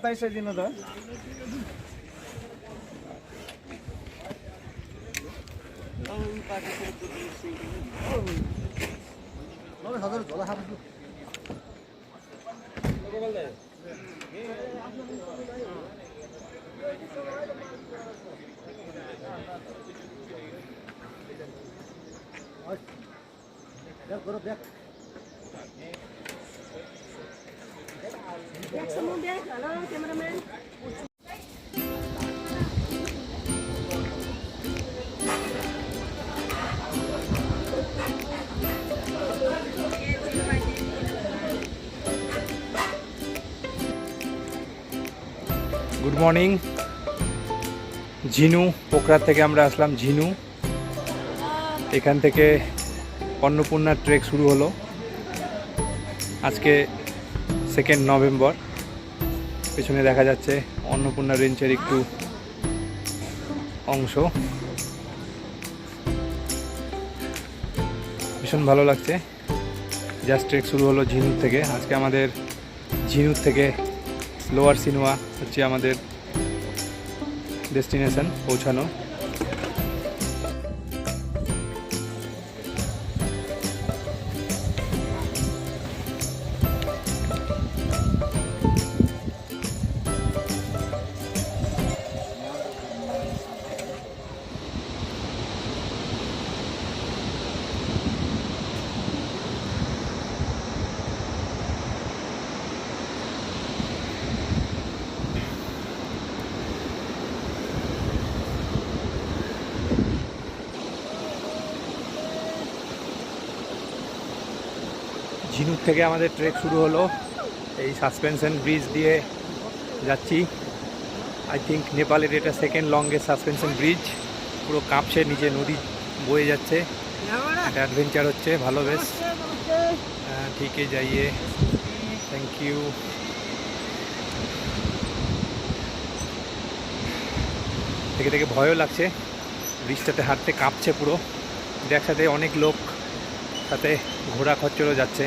27 দিন তো good morning. Jhinu Pokhara থেকে আমরা আসলাম ঝিনু। এখান থেকে অন্নপূর্ণা ট্রেক শুরু হলো আজকে 2 নভেম্বর। পেছনে দেখা যাচ্ছে অন্নপূর্ণা রেঞ্জের একটু অংশ। ভীষণ ভালো লাগছে। জাস্ট ট্রেক শুরু হলো ঝিনুর থেকে। আজকে আমাদের ঝিনুর থেকে লোয়ার সিনুয়া হচ্ছে আমাদের ডেস্টিনেশন পৌঁছানো। ঝিনুক থেকে আমাদের ট্রেক শুরু হলো। এই সাসপেনশন ব্রিজ দিয়ে যাচ্ছি। আই থিঙ্ক নেপালের এটা 2nd লংগেস্ট সাসপেনশন ব্রিজ। পুরো কাঁপছে, নিচে নদী বয়ে যাচ্ছে। একটা অ্যাডভেঞ্চার হচ্ছে, ভালো বেশ। ঠিক আছে, যাইয়ে থ্যাংক ইউ। থেকে থেকে ভয়ও লাগছে, ব্রিজটাতে হাঁটতে কাঁপছে পুরো। একসাথে অনেক লোক, সাথে ঘোড়া খচ্চরও যাচ্ছে।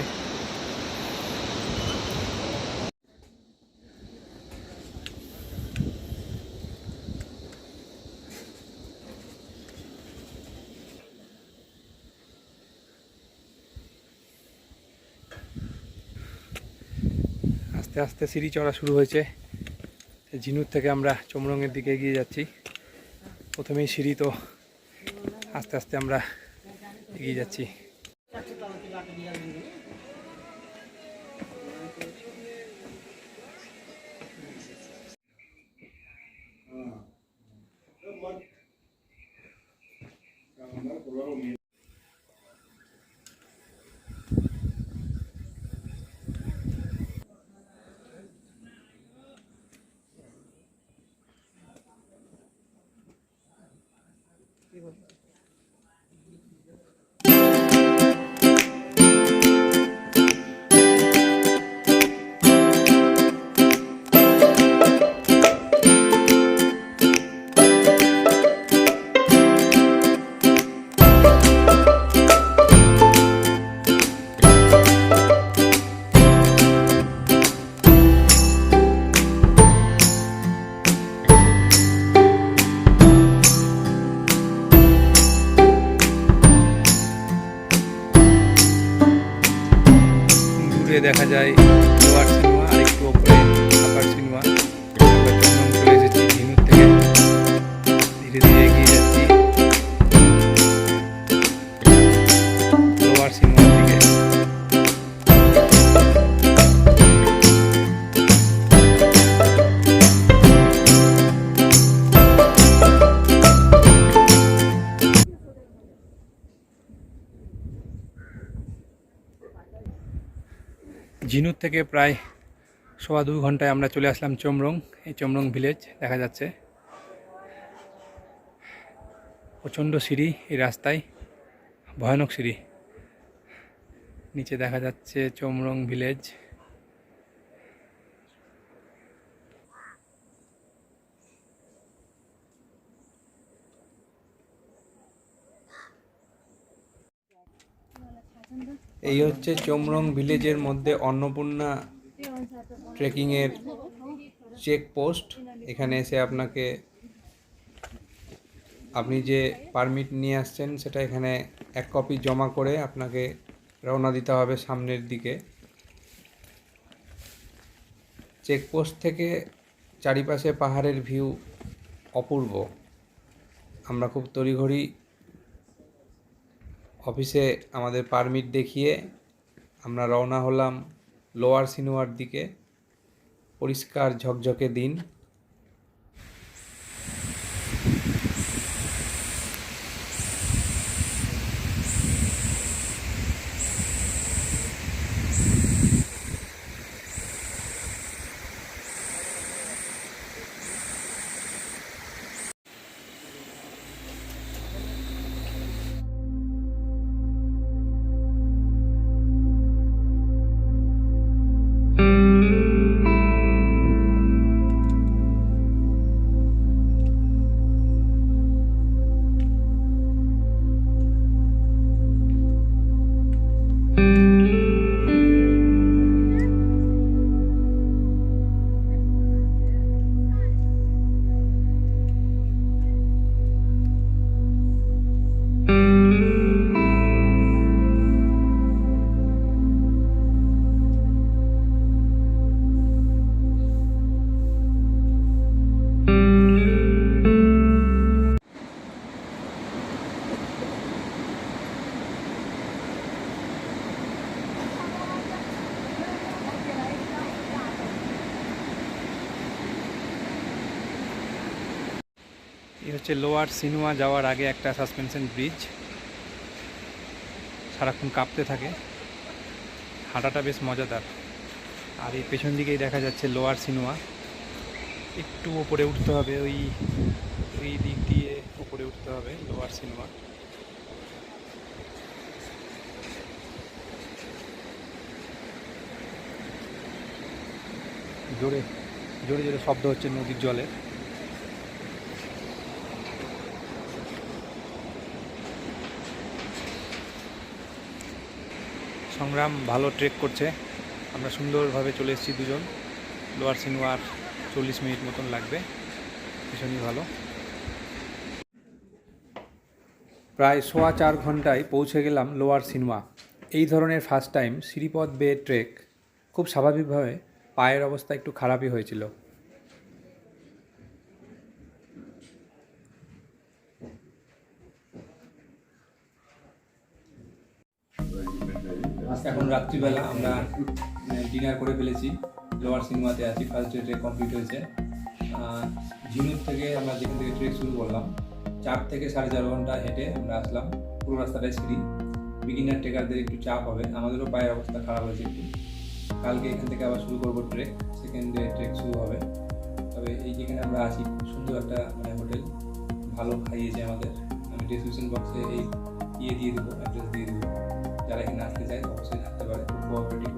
আস্তে আস্তে সিঁড়ি চড়া শুরু হয়েছে। ঝিনুর থেকে আমরা চমরংয়ের দিকে এগিয়ে যাচ্ছি। প্রথমেই সিঁড়ি, তো আস্তে আস্তে আমরা এগিয়ে যাচ্ছি। দেখা যায় লোয়ার সিনেমা, আর একটু ওপরে আপার সিনেমা। আমরা চমরং চলে এসেছি ঝিনুর থেকে, ধীরে ধীরে এগিয়ে যাচ্ছি লোয়ার সিনেমার দিকে। ঝিনুর থেকে প্রায় 2.25 ঘন্টায় আমরা চলে আসলাম চমরং। এই চমরং ভিলেজ দেখা যাচ্ছে। প্রচণ্ড সিঁড়ি এই রাস্তায়, ভয়ানক সিঁড়ি। নিচে দেখা যাচ্ছে চমরং ভিলেজ। এই হচ্ছে চমরং ভিলেজের মধ্যে অন্নপূর্ণা ট্রেকিংয়ের চেক পোস্ট। এখানে এসে আপনি যে পারমিট নিয়ে আসছেন সেটা এখানে এক কপি জমা করে আপনাকে রওনা দিতে হবে সামনের দিকে। চেকপোস্ট থেকে চারিপাশে পাহাড়ের ভিউ অপূর্ব। আমরা খুব তড়িঘড়ি অফিসে আমাদের পারমিট দেখিয়ে আমরা রওনা হলাম লোয়ার সিনুয়ার দিকে। পরিষ্কার ঝকঝকে দিন। এই হচ্ছে লোয়ার সিনুয়া যাওয়ার আগে একটা সাসপেনশন ব্রিজ। সারাক্ষণ কাঁপতে থাকে, হাঁটাটা বেশ মজাদার। আর এই পেছন দিকেই দেখা যাচ্ছে লোয়ার সিনুয়া। একটু ওপরে উঠতে হবে, ওই দিক দিয়ে ওপরে উঠতে হবে লোয়ার সিনুয়া। জোরে জোরে জোরে শব্দ হচ্ছে নদীর জলের। সংগ্রাম ভালো ট্রেক করছে। আমরা সুন্দরভাবে চলে এসেছি দুজন। লোয়ার সিনুয়ার 40 মিনিট মতন লাগবে, ভীষণই ভালো। প্রায় 4.25 ঘন্টায় পৌঁছে গেলাম লোয়ার সিনুয়া। এই ধরনের ফার্স্ট টাইম শ্রীপদ বে ট্রেক। খুব স্বাভাবিকভাবে পায়ের অবস্থা একটু খারাপই হয়েছিল। এখন রাত্রিবেলা আমরা ডিনার করে ফেলেছি। লোয়ার সিনেমাতে আছি, ফার্স্ট ডে ট্রেক কমপ্লিট হয়েছে। ঝিনুক থেকে আমরা যেখান থেকে ট্রেক শুরু করলাম 4 থেকে 4.5 ঘন্টা হেঁটে আমরা আসলাম। পুরো রাস্তাটাই সিঁড়ি। বিগিনার ট্রেকারদের একটু চাপ হবে, আমাদেরও পায়ের অবস্থা খারাপ হয়েছে একটু। কালকে এখান থেকে আবার শুরু করবো ট্রেক, সেকেন্ড ডে ট্রেক শুরু হবে। তবে এই যেখানে আমরা আছি সুন্দর একটা হোটেল, ভালো খাইয়েছে আমাদের। আমি ডিসক্রিপশন বক্সে এই দিয়ে দেবো, অ্যাড্রেস দিয়ে দেবো। যারা এখানে আসতে চায় অবশ্যই থাকতে পারে, খুব কোঅপারেটিভ